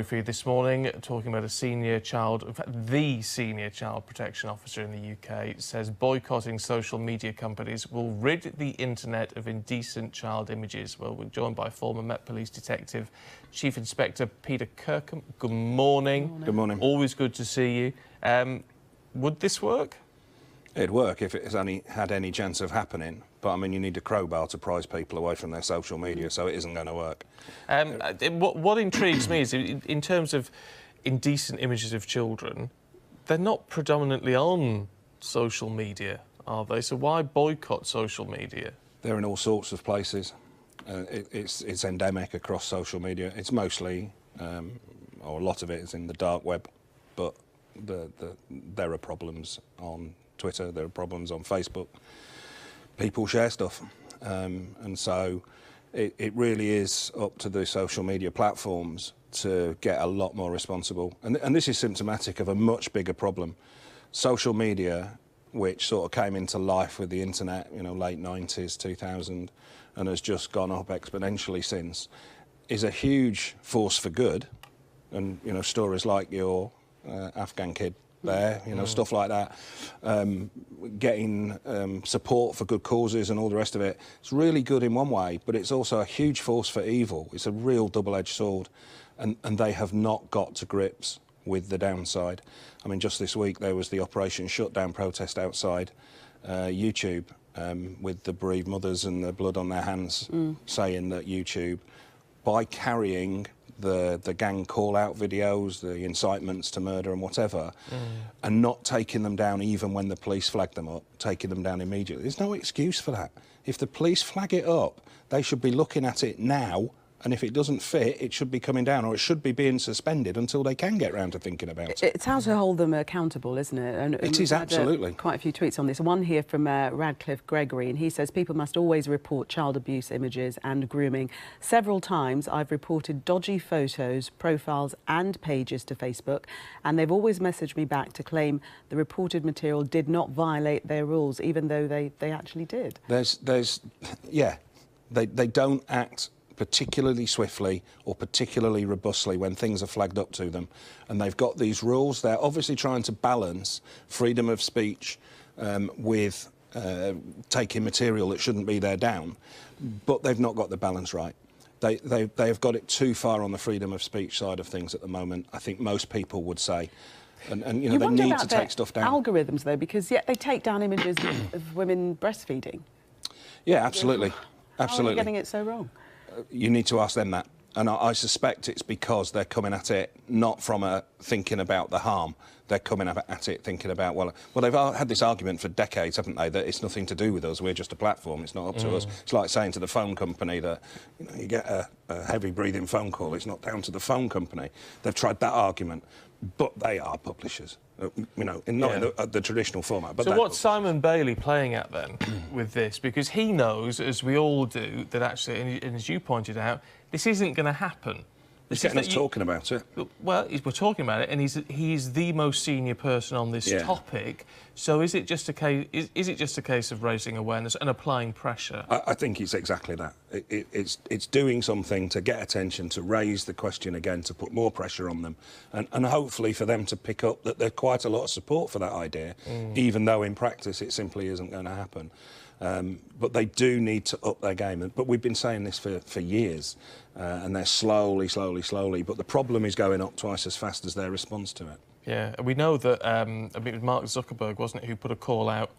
story for you this morning, talking about the senior child protection officer in the UK says boycotting social media companies will rid the internet of indecent child images. Well, we're joined by former Met Police Detective Chief Inspector Peter Kirkham. Good morning. Good morning. Always good to see you. Would this work? It'd work if it has only had any chance of happening. But, I mean, you need a crowbar to prise people away from their social media, so it isn't going to work. What intrigues me is, in terms of indecent images of children, they're not predominantly on social media, are they? So why boycott social media? They're in all sorts of places. It's endemic across social media. It's mostly, or a lot of it is in the dark web, but there are problems on Twitter, there are problems on Facebook. People share stuff, and so it really is up to the social media platforms to get a lot more responsible. And this is symptomatic of a much bigger problem. Social media, which sort of came into life with the internet, you know, late 90s, 2000, and has just gone up exponentially since, is a huge force for good. And, you know, stories like your Afghan kid there, you know, stuff like that, getting support for good causes and all the rest of it. It's really good in one way, but it's also a huge force for evil. It's a real double-edged sword, and they have not got to grips with the downside. I mean, just this week there was the Operation Shutdown protest outside YouTube with the bereaved mothers and the blood on their hands, saying that YouTube, by carrying the gang call-out videos, the incitements to murder and whatever, and not taking them down even when the police flag them up, taking them down immediately. There's no excuse for that. If the police flag it up, they should be looking at it now, and if it doesn't fit, it should be coming down, or it should be being suspended until they can get round to thinking about it. It's how to hold them accountable, isn't it? And it is, absolutely. Quite a few tweets on this. One here from Radcliffe Gregory, and he says people must always report child abuse images and grooming. Several times I've reported dodgy photos, profiles and pages to Facebook, and they've always messaged me back to claim the reported material did not violate their rules, even though they actually did. Yeah, they don't act particularly swiftly or particularly robustly when things are flagged up to them. And they've got these rules. They're obviously trying to balance freedom of speech with taking material that shouldn't be there down, but they've not got the balance right. They have got it too far on the freedom of speech side of things at the moment, I think most people would say. And you know, they need to take stuff down. Algorithms, though, because yet they take down images of women breastfeeding. Yeah, absolutely. Absolutely. How are they getting it so wrong? You need to ask them that. And I suspect it's because they're coming at it not from thinking about the harm. They're coming at it thinking about, well, they've had this argument for decades, haven't they, that it's nothing to do with us, we're just a platform, it's not up to us. It's like saying to the phone company that, you know, you get a heavy-breathing phone call, it's not down to the phone company. They've tried that argument, but they are publishers. You know, not in the traditional format. But so what's Simon Bailey playing at then with this? Because he knows, as we all do, that actually, and as you pointed out, this isn't going to happen. He's getting us talking about it. Well, we're talking about it, and he's the most senior person on this topic. So is it just a case? Is it just a case of raising awareness and applying pressure? I think it's exactly that. It's doing something to get attention, to raise the question again, to put more pressure on them, and hopefully for them to pick up that there's quite a lot of support for that idea, even though in practice it simply isn't going to happen. But they do need to up their game. But we've been saying this for years, and they're slowly, but the problem is going up twice as fast as their response to it. Yeah, we know that, I mean, it was Mark Zuckerberg, wasn't it, who put a call out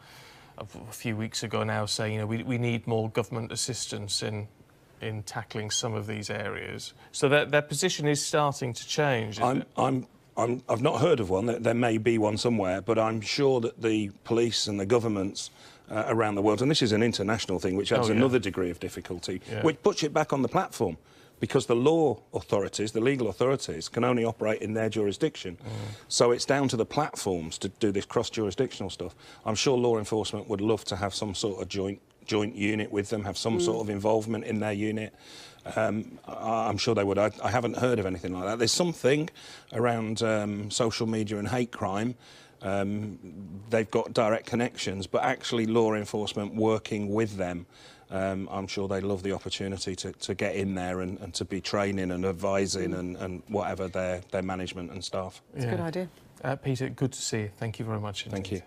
a few weeks ago now saying, you know, we need more government assistance in tackling some of these areas. So their position is starting to change. I've not heard of one. There may be one somewhere, but I'm sure that the police and the governments around the world, and this is an international thing, which adds another degree of difficulty, which puts it back on the platform, because the law authorities, the legal authorities, can only operate in their jurisdiction. So it's down to the platforms to do this cross-jurisdictional stuff. I'm sure law enforcement would love to have some sort of joint unit with them, have some sort of involvement in their unit. I'm sure they would. I haven't heard of anything like that. There's something around social media and hate crime. They've got direct connections, but actually law enforcement working with them I'm sure they love the opportunity to get in there and to be training and advising and whatever their management and staff. It's a good idea. Peter, good to see you. Thank you very much indeed. Thank you.